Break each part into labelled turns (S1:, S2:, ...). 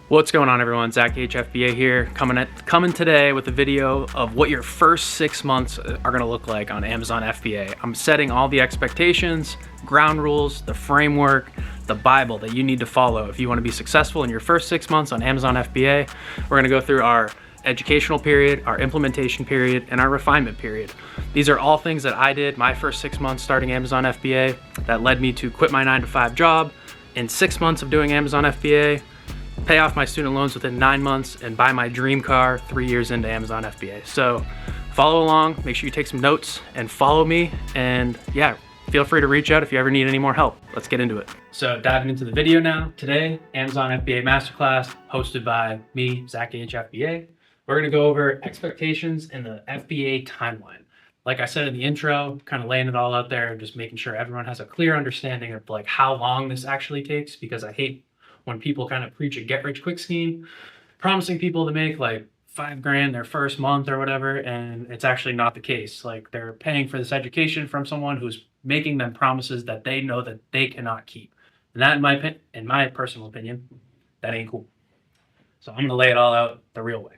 S1: What's going on, everyone? Zach H, FBA here, coming today with a video of what your first 6 months are going to look like on Amazon FBA. I'm setting all the expectations, ground rules, the framework, the Bible that you need to follow if you want to be successful in your first 6 months on Amazon FBA. We're going to go through our educational period, our implementation period, and our refinement period. These are all things that I did my first 6 months starting Amazon FBA that led me to quit my 9-to-5 job in 6 months of doing Amazon FBA, pay off my student loans within 9 months, and buy my dream car 3 years into Amazon FBA. So follow along, make sure you take some notes and follow me. And yeah, feel free to reach out if you ever need any more help. Let's get into it. So diving into the video now. Today, Amazon FBA Masterclass hosted by me, Zach H, FBA. We're gonna go over expectations and the FBA timeline. Like I said in the intro, kind of laying it all out there and just making sure everyone has a clear understanding of like how long this actually takes, because I hate when people kind of preach a get-rich-quick scheme, promising people to make like $5,000 their first month or whatever, and it's actually not the case. Like, they're paying for this education from someone who's making them promises that they know that they cannot keep. And that, in my personal opinion, that ain't cool. So I'm gonna lay it all out the real way.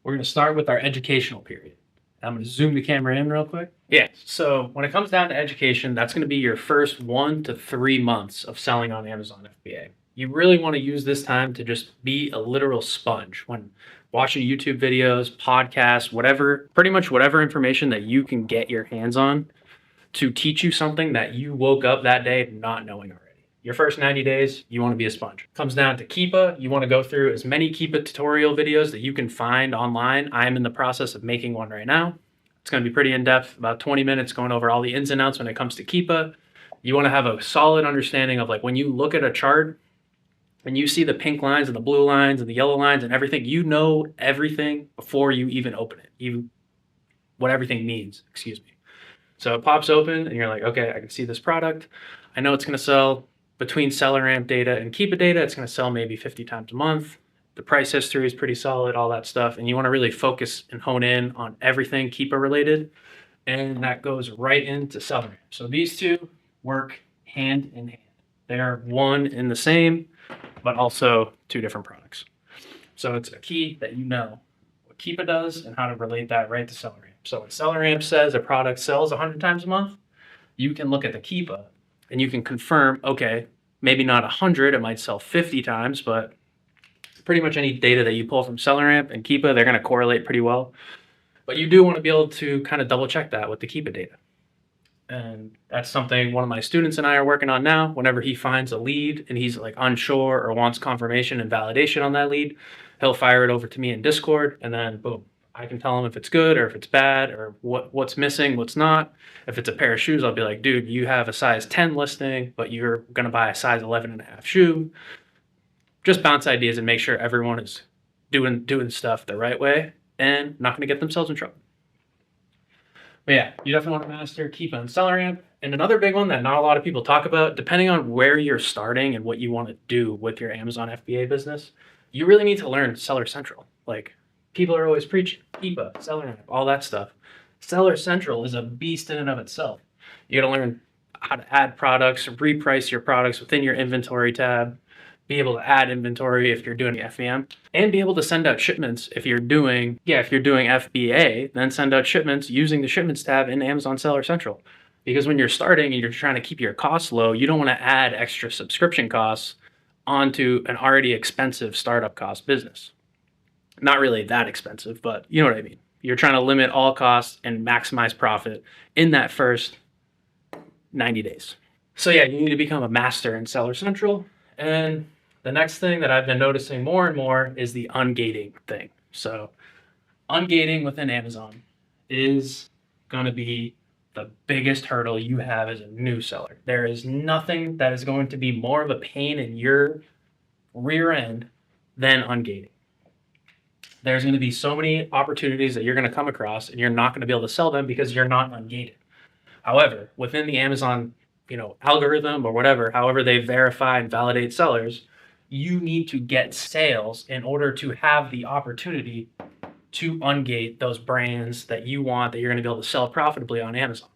S1: We're gonna start with our educational period. I'm going to zoom the camera in real quick. Yeah, so when it comes down to education, that's going to be your first 1 to 3 months of selling on Amazon FBA. You really want to use this time to just be a literal sponge when watching YouTube videos, podcasts, whatever, pretty much whatever information that you can get your hands on to teach you something that you woke up that day not knowing already. Your first 90 days, you want to be a sponge. Comes down to Keepa. You want to go through as many Keepa tutorial videos that you can find online. I'm in the process of making one right now. It's going to be pretty in-depth, about 20 minutes going over all the ins and outs when it comes to Keepa. You want to have a solid understanding of like when you look at a chart and you see the pink lines and the blue lines and the yellow lines and everything, you know everything before you even open it, what everything means, excuse me. So it pops open and you're like, okay, I can see this product. I know it's going to sell. Between seller amp data and Keepa data, it's going to sell maybe 50 times a month. The price history is pretty solid, all that stuff. And you want to really focus and hone in on everything Keepa related. And that goes right into seller amp. So these two work hand in hand. They are one and the same, but also two different products. So it's a key that you know what Keepa does and how to relate that right to seller amp. So when seller amp says a product sells 100 times a month, you can look at the Keepa and you can confirm, okay, maybe not 100, it might sell 50 times, but pretty much any data that you pull from SellerAmp and Keepa, they're going to correlate pretty well. But you do want to be able to kind of double check that with the Keepa data. And that's something one of my students and I are working on now. Whenever he finds a lead and he's like unsure or wants confirmation and validation on that lead, he'll fire it over to me in Discord, and then boom, I can tell him if it's good or if it's bad or what's missing, what's not. If it's a pair of shoes, I'll be like, dude, you have a size 10 listing, but you're going to buy a size 11.5 shoe. Just bounce ideas and make sure everyone is doing stuff the right way and not going to get themselves in trouble. But yeah, you definitely want to master Keepa and SellerAmp. And another big one that not a lot of people talk about, depending on where you're starting and what you want to do with your Amazon FBA business, you really need to learn Seller Central. Like, people are always preaching Keepa, SellerAmp, all that stuff. Seller Central is a beast in and of itself. You got to learn how to add products, reprice your products within your inventory tab, be able to add inventory if you're doing FBM, and be able to send out shipments if you're doing FBA, then send out shipments using the shipments tab in Amazon Seller Central. Because when you're starting and you're trying to keep your costs low, you don't want to add extra subscription costs onto an already expensive startup cost business. Not really that expensive, but you know what I mean. You're trying to limit all costs and maximize profit in that first 90 days. So yeah, you need to become a master in Seller Central. And the next thing that I've been noticing more and more is the ungating thing. So ungating within Amazon is going to be the biggest hurdle you have as a new seller. There is nothing that is going to be more of a pain in your rear end than ungating. There's going to be so many opportunities that you're going to come across and you're not going to be able to sell them because you're not ungated. However, within the Amazon, algorithm or whatever, however they verify and validate sellers, you need to get sales in order to have the opportunity to ungate those brands that you want, that you're going to be able to sell profitably on Amazon.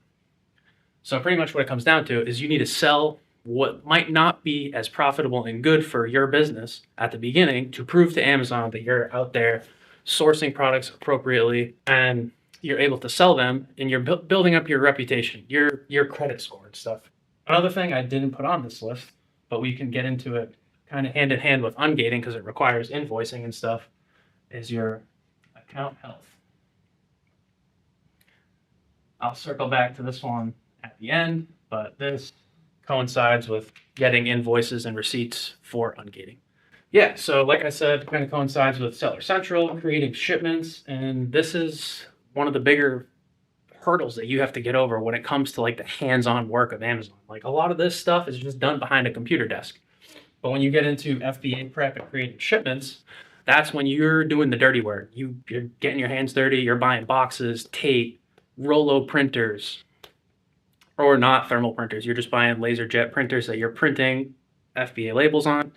S1: So pretty much what it comes down to is you need to sell what might not be as profitable and good for your business at the beginning to prove to Amazon that you're out there sourcing products appropriately and you're able to sell them and you're building up your reputation, your credit score and stuff. Another thing I didn't put on this list, but we can get into it kind of hand in hand with ungating because it requires invoicing and stuff, is your account health. I'll circle back to this one at the end, but this coincides with getting invoices and receipts for ungating. Yeah, so like I said, kind of coincides with Seller Central, creating shipments, and this is one of the bigger hurdles that you have to get over when it comes to like the hands-on work of Amazon. Like a lot of this stuff is just done behind a computer desk. But when you get into FBA prep and creating shipments, that's when you're doing the dirty work. You're getting your hands dirty, you're buying boxes, tape, Rolo printers, or not thermal printers. You're just buying laser jet printers that you're printing FBA labels on.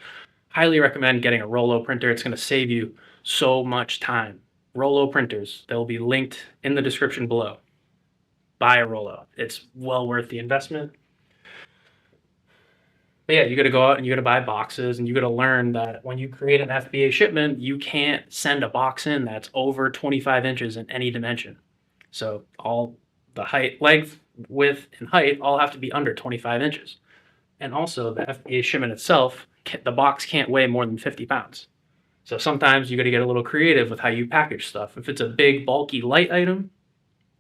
S1: Highly recommend getting a Rolo printer. It's going to save you so much time. Rolo printers, they'll be linked in the description below. Buy a Rolo. It's well worth the investment. But yeah, you got to go out and you got to buy boxes, and you got to learn that when you create an FBA shipment, you can't send a box in that's over 25 inches in any dimension. So all the height, length, width, and height all have to be under 25 inches. And also the FBA shipment itself, the box can't weigh more than 50 pounds. So sometimes you got to get a little creative with how you package stuff. If it's a big, bulky, light item,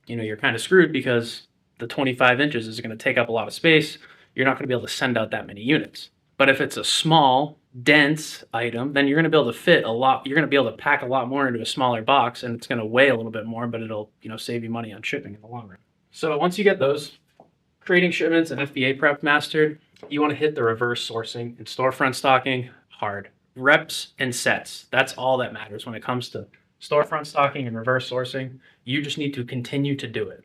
S1: you're kind of screwed because the 25 inches is going to take up a lot of space. You're not going to be able to send out that many units. But if it's a small, dense item, then you're going to be able to fit a lot. You're going to be able to pack a lot more into a smaller box, and it's going to weigh a little bit more, but it'll, save you money on shipping in the long run. So once you get those creating shipments and FBA prep mastered, you want to hit the reverse sourcing and storefront stocking hard. Reps and sets. That's all that matters when it comes to storefront stocking and reverse sourcing. You just need to continue to do it.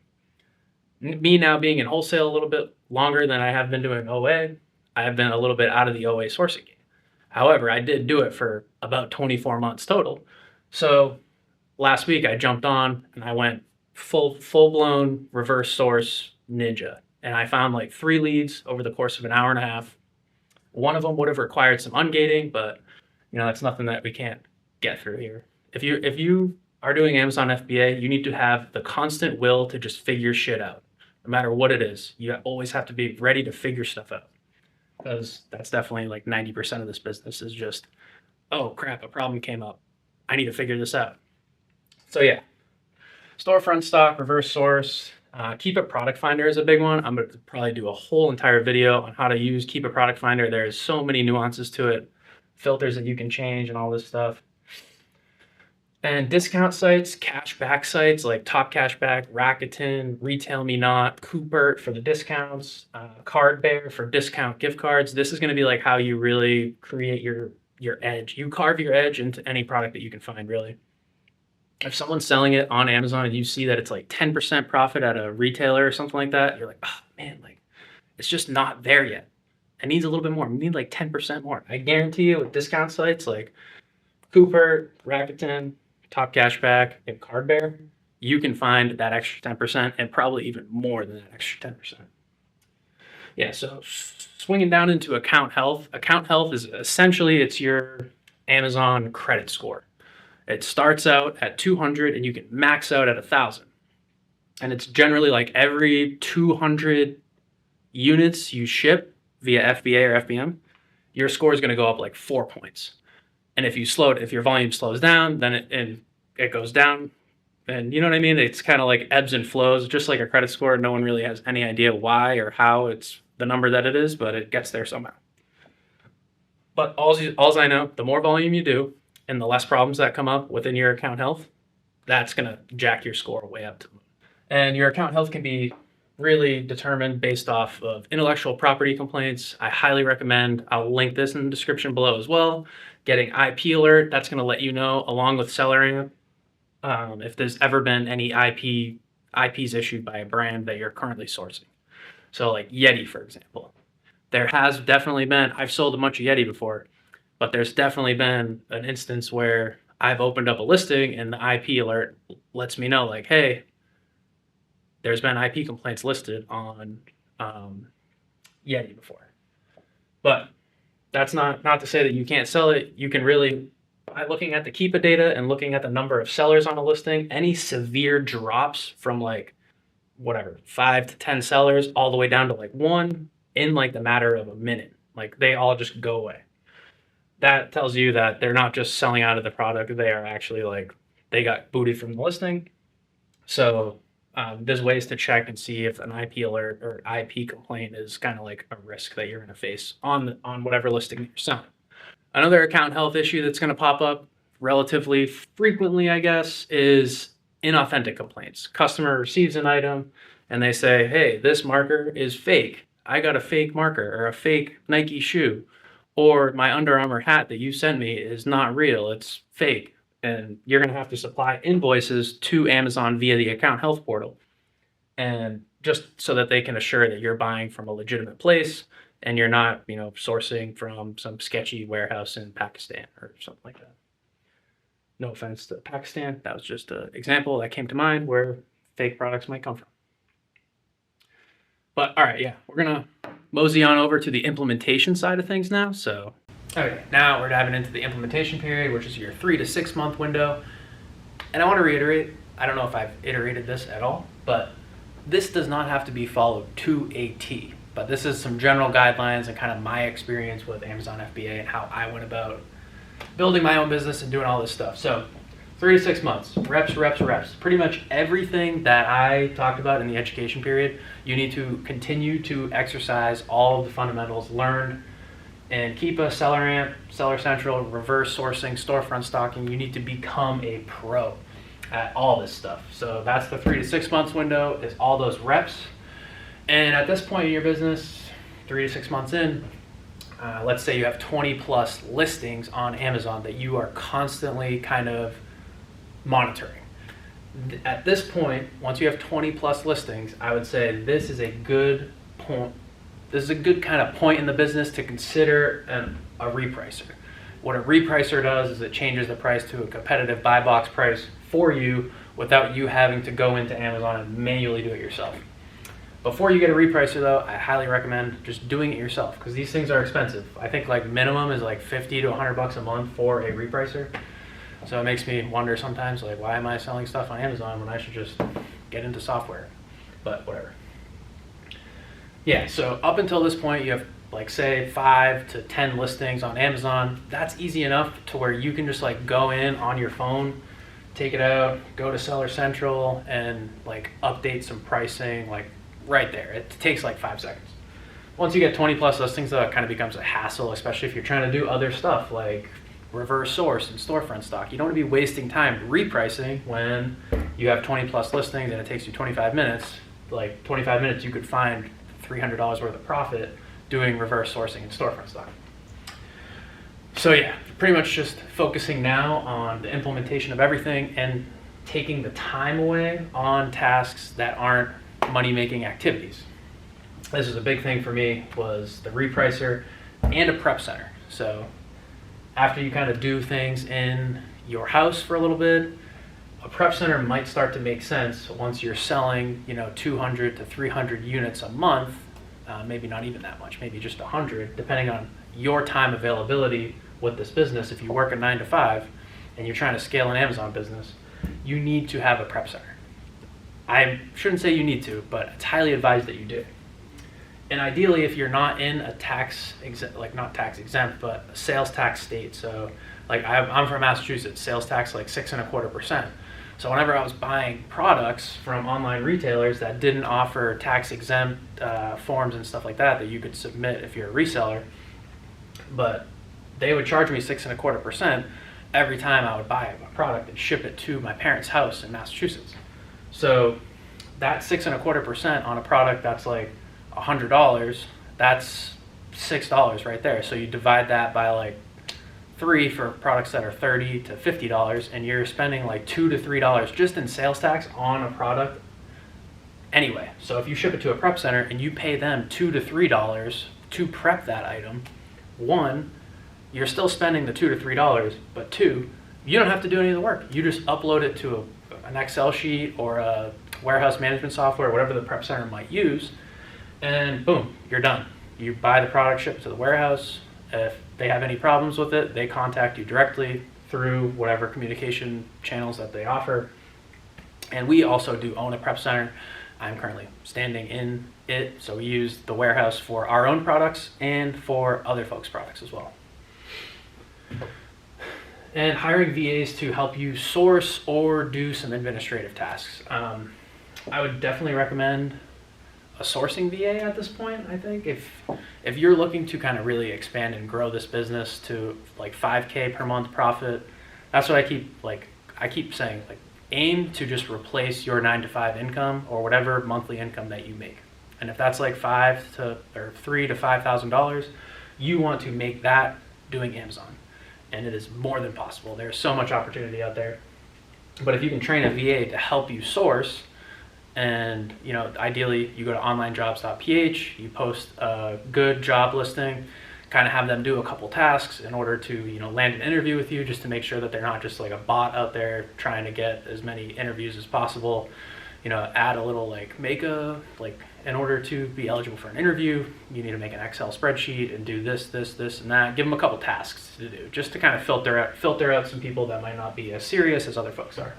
S1: Me now being in wholesale a little bit longer than I have been doing OA, I have been a little bit out of the OA sourcing game. However, I did do it for about 24 months total. So last week I jumped on and I went full-blown reverse source ninja. And I found like 3 leads over the course of an hour and a half. One of them would have required some ungating, but that's nothing that we can't get through here. If you are doing Amazon FBA, you need to have the constant will to just figure shit out. No matter what it is, you always have to be ready to figure stuff out. Because that's definitely like 90% of this business is just, oh crap, a problem came up. I need to figure this out. So yeah, storefront stock, reverse source, Keep a Product Finder is a big one. I'm going to probably do a whole entire video on how to use Keep a Product Finder. There's so many nuances to it, filters that you can change and all this stuff. And discount sites, cashback sites like Top Cashback, Rakuten, Retail Me Not, Coopert for the discounts, Card Bear for discount gift cards. This is going to be like how you really create your edge. You carve your edge into any product that you can find, really. If someone's selling it on Amazon and you see that it's like 10% profit at a retailer or something like that, you're like, oh man, like it's just not there yet. It needs a little bit more. We need like 10% more. I guarantee you with discount sites like Coopert, Rakuten, Top Cashback, and Card Bear, you can find that extra 10% and probably even more than that extra 10%. Yeah, so swinging down into account health. Account health is essentially, it's your Amazon credit score. It starts out at 200 and you can max out at 1,000. And it's generally like every 200 units you ship via FBA or FBM, your score is going to go up like 4 points. And if your volume slows down, then it goes down. And you know what I mean? It's kind of like ebbs and flows, just like a credit score. No one really has any idea why or how it's the number that it is, but it gets there somehow. But all I know, the more volume you do and the less problems that come up within your account health, that's going to jack your score way up to the moon. And your account health can be really determined based off of intellectual property complaints. I highly recommend, I'll link this in the description below as well, getting IP alert. That's going to let you know, along with Seller Amp, if there's ever been any IPs issued by a brand that you're currently sourcing. So like Yeti, for example. There has definitely been, I've sold a bunch of Yeti before, but there's definitely been an instance where I've opened up a listing and the IP alert lets me know like, hey, there's been IP complaints listed on Yeti before. But that's not to say that you can't sell it. You can really, by looking at the Keepa data and looking at the number of sellers on a listing, any severe drops from like whatever 5 to 10 sellers all the way down to like one in like the matter of a minute, like they all just go away. That tells you that they're not just selling out of the product, they are actually like they got booted from the listing. So there's ways to check and see if an IP alert or IP complaint is kind of like a risk that you're going to face on whatever listing you're selling. Another account health issue that's going to pop up relatively frequently, I guess, is inauthentic complaints. Customer receives an item and they say, hey, this marker is fake. I got a fake marker or a fake Nike shoe, or my Under Armour hat that you sent me is not real, it's fake. And you're going to have to supply invoices to Amazon via the account health portal, and just so that they can assure that you're buying from a legitimate place and you're not, sourcing from some sketchy warehouse in Pakistan or something like that. No offense to Pakistan, that was just an example that came to mind where fake products might come from. But all right, yeah, we're gonna mosey on over to the implementation side of things now. So, okay, now we're diving into the implementation period, which is your 3 to 6 month window. And I want to reiterate, I don't know if I've iterated this at all, but this does not have to be followed to a T. But this is some general guidelines and kind of my experience with Amazon FBA and how I went about building my own business and doing all this stuff. So 3 to 6 months, reps. Pretty much everything that I talked about in the education period, you need to continue to exercise all of the fundamentals learned and Keepa, Seller Amp, Seller Central, reverse sourcing, storefront stocking. You need to become a pro at all this stuff. So that's the 3 to 6 months window, is all those reps. And at this point in your business, 3 to 6 months in, let's say you have 20 plus listings on Amazon that you are constantly kind of monitoring. At this point, once you have 20 plus listings, I would say this is a good point. This is a good kind of point in the business to consider a repricer. What a repricer does is it changes the price to a competitive buy box price for you without you having to go into Amazon and manually do it yourself. Before you get a repricer though, I highly recommend just doing it yourself, because these things are expensive. I think like minimum is like 50 to 100 bucks a month for a repricer. So it makes me wonder sometimes, like, why am I selling stuff on Amazon when I should just get into software? But whatever. Yeah, so up until this point, you have like say 5 to 10 listings on Amazon. That's easy enough to where you can just like go in on your phone, take it out, go to Seller Central and like update some pricing, like right there. It takes like 5 seconds. Once you get 20 plus listings though, it kind of becomes a hassle, especially if you're trying to do other stuff like reverse source and storefront stock. You don't want to be wasting time repricing when you have 20 plus listings and it takes you 25 minutes. Like 25 minutes, you could find $300 worth of profit doing reverse sourcing and storefront stock. So yeah, pretty much just focusing now on the implementation of everything and taking the time away on tasks that aren't money-making activities. This is a big thing for me, was the repricer and a prep center. So after you kind of do things in your house for a little bit, a prep center might start to make sense once you're selling, 200 to 300 units a month, maybe not even that much, maybe just 100, depending on your time availability with this business. If you work a 9 to 5 and you're trying to scale an Amazon business, you need to have a prep center. I shouldn't say you need to, but it's highly advised that you do. And ideally, if you're not in a not tax exempt, but a sales tax state. So like I'm from Massachusetts, sales tax like 6.25%. So whenever I was buying products from online retailers that didn't offer tax exempt forms and stuff like that you could submit if you're a reseller, but they would charge me 6.25% every time I would buy a product and ship it to my parents' house in Massachusetts. So that 6.25% on a product that's like $100, that's $6 right there. So you divide that by like 3 for products that are $30 to $50, and you're spending like $2 to $3 just in sales tax on a product anyway. So if you ship it to a prep center and you pay them $2 to $3 to prep that item, 1, you're still spending the $2 to $3, but 2, you don't have to do any of the work. You just upload it to an Excel sheet or a warehouse management software, whatever the prep center might use, and boom, you're done. You buy the product, ship it to the warehouse. If they have any problems with it, they contact you directly through whatever communication channels that they offer. And we also do own a prep center. I'm currently standing in it, so we use the warehouse for our own products and for other folks' products as well. And hiring VAs to help you source or do some administrative tasks. I would definitely recommend a sourcing VA at this point. I think if you're looking to kind of really expand and grow this business to like 5K per month profit, that's what I keep saying, like, aim to just replace your 9-to-5 income or whatever monthly income that you make. And if that's like $3,000 to $5,000, you want to make that doing Amazon. And it is more than possible. There's so much opportunity out there. But if you can train a VA to help you source, and ideally you go to onlinejobs.ph, you post a good job listing, kind of have them do a couple tasks in order to land an interview with you, just to make sure that they're not just like a bot out there trying to get as many interviews as possible. Add a little in order to be eligible for an interview, you need to make an Excel spreadsheet and do this, and that. Give them a couple tasks to do, just to kind of filter out some people that might not be as serious as other folks are.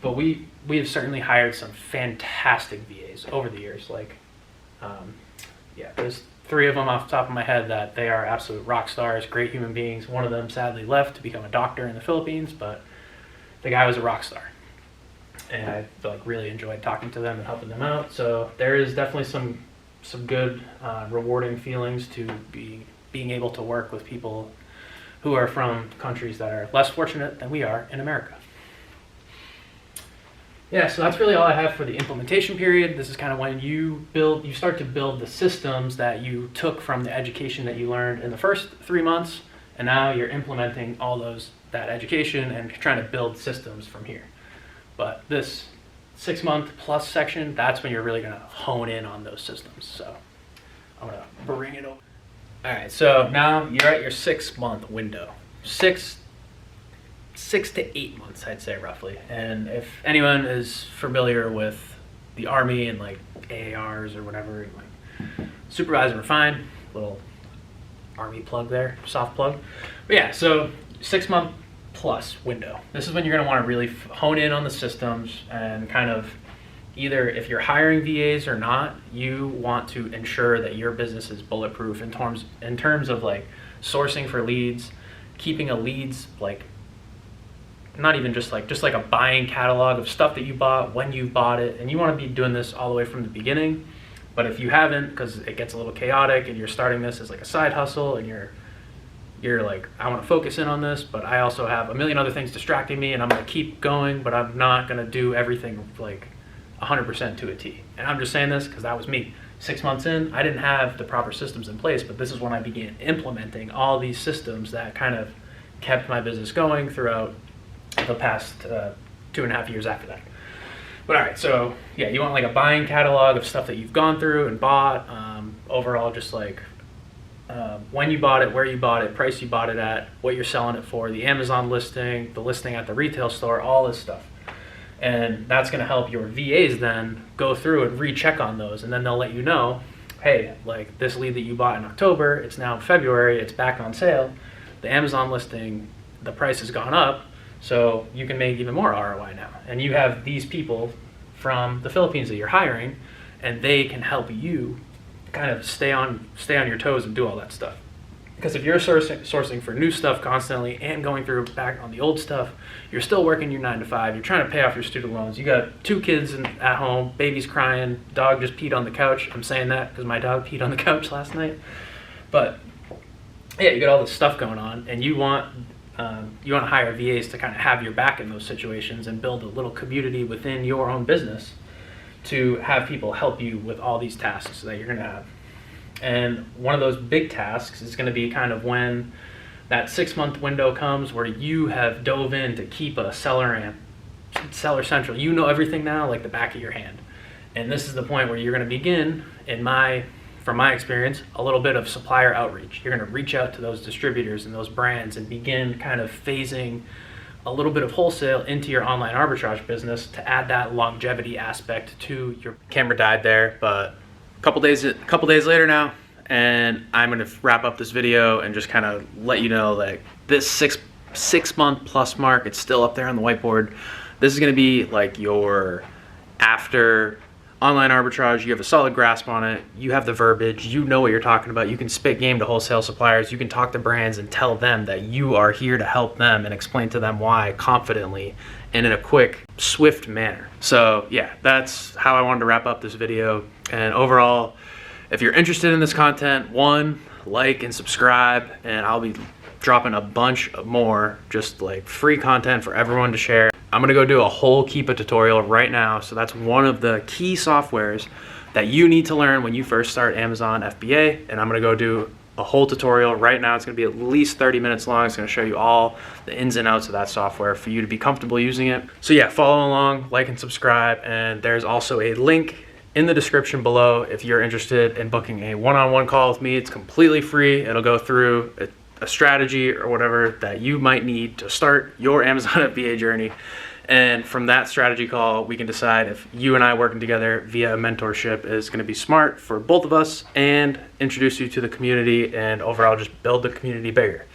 S1: But we have certainly hired some fantastic VAs over the years. There's 3 of them off the top of my head that they are absolute rock stars, great human beings. One of them sadly left to become a doctor in the Philippines, but the guy was a rock star. And I really enjoyed talking to them and helping them out. So there is definitely some good, rewarding feelings to being able to work with people who are from countries that are less fortunate than we are in America. Yeah, so that's really all I have for the implementation period. This is kind of when you start to build the systems that you took from the education that you learned in the first 3 months, and now you're implementing all that education and trying to build systems from here. But this 6-month plus section, that's when you're really going to hone in on those systems. So I'm going to bring it over. All right, so now you're at your 6-month window. 6 to 8 months, I'd say, roughly. And if anyone is familiar with the Army and like AARs or whatever, like supervisor refine, little Army plug there, soft plug. But yeah, so 6-month plus window. This is when you're going to want to really hone in on the systems and kind of either, if you're hiring VAs or not, you want to ensure that your business is bulletproof in terms of like sourcing for leads, keeping a leads like not even just like a buying catalog of stuff that you bought, when you bought it, and you want to be doing this all the way from the beginning. But if you haven't, because it gets a little chaotic and you're starting this as like a side hustle and you're like, I want to focus in on this, but I also have a million other things distracting me and I'm going to keep going, but I'm not going to do everything like 100% to a T. And I'm just saying this because that was me. 6 months in, I didn't have the proper systems in place, but this is when I began implementing all these systems that kind of kept my business going throughout the past 2.5 years after that. But all right, so yeah, you want like a buying catalog of stuff that you've gone through and bought, overall just like when you bought it, where you bought it, price you bought it at, what you're selling it for, the Amazon listing, the listing at the retail store, all this stuff. And that's going to help your VAs then go through and recheck on those, and then they'll let you know, hey, like this lead that you bought in October, it's now February, it's back on sale, the Amazon listing, the price has gone up, so you can make even more ROI now. And you have these people from the Philippines that you're hiring, and they can help you kind of stay on your toes and do all that stuff. Because if you're sourcing for new stuff constantly and going through back on the old stuff, you're still working your 9 to 5, you're trying to pay off your student loans, you got 2 kids at home, baby's crying, dog just peed on the couch. I'm saying that because my dog peed on the couch last night. But yeah, you got all this stuff going on, and you want to hire VAs to kind of have your back in those situations and build a little community within your own business to have people help you with all these tasks that you're going to have. And one of those big tasks is going to be kind of when that 6-month window comes where you have dove in to keep a seller central. You know everything now like the back of your hand. And this is the point where you're going to begin, from my experience, a little bit of supplier outreach. You're going to reach out to those distributors and those brands and begin kind of phasing a little bit of wholesale into your online arbitrage business to add that longevity aspect to your... Camera died there, but a couple days later now, and I'm gonna wrap up this video and just kind of let you know that this six month plus mark, it's still up there on the whiteboard. This is gonna be like your after online arbitrage. You have a solid grasp on it, you have the verbiage, you know what you're talking about, you can spit game to wholesale suppliers, you can talk to brands and tell them that you are here to help them and explain to them why confidently and in a quick, swift manner. So yeah, that's how I wanted to wrap up this video. And overall, if you're interested in this content, one, like and subscribe, and I'll be dropping a bunch more just like free content for everyone to share. I'm gonna go do a whole Keepa tutorial right now. So that's one of the key softwares that you need to learn when you first start Amazon FBA. And I'm gonna go do a whole tutorial right now. It's gonna be at least 30 minutes long. It's gonna show you all the ins and outs of that software for you to be comfortable using it. So yeah, follow along, like and subscribe. And there's also a link in the description below if you're interested in booking a one-on-one call with me. It's completely free. It'll go through a strategy or whatever that you might need to start your Amazon FBA journey. And from that strategy call, we can decide if you and I working together via a mentorship is going to be smart for both of us and introduce you to the community and overall just build the community bigger.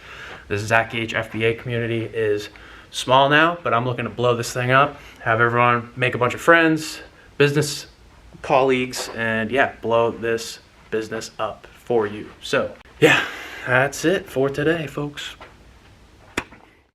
S1: The Zach H FBA community is small now, but I'm looking to blow this thing up, have everyone make a bunch of friends, business colleagues, and yeah, blow this business up for you. So yeah, that's it for today, folks.